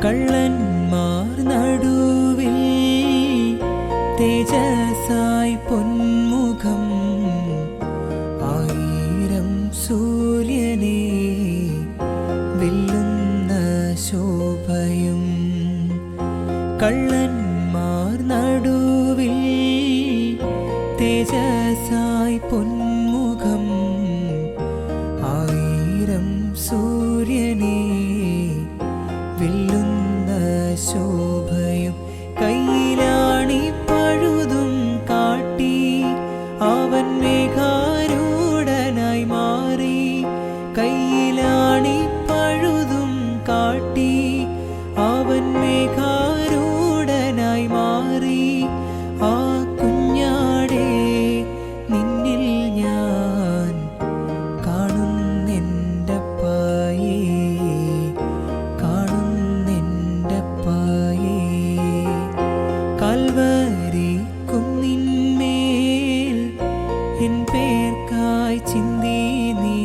കള്ളന്മാർ നടുവിൽ തേജസായി പൊന്മുഖം ആയിരം സൂര്യനെ വെല്ലുന്ന ശോഭയും കള്ളന്മാർ നടുവിൽ തേജസായി പൊന്മുഖം ആയിരം സൂര്യനെ വെല്ലുന്ന ശോഭയും കയ്യിലാണി പഴുതും കാട്ടി അവൻ മേഘാരൂഢനായി മാറി കയ്യിലാണി പഴുതും കാട്ടി അവൻ മേഘാരൂഢനായി മാറി ആ കുഞ്ഞാടേ നിന്നിൽ ഞാൻ കാണുന്നെൻ്റപ്പായേ കൽവരി കുന്നിന്മേൽ എൻ പേർക്കായി ചിന്തി നീ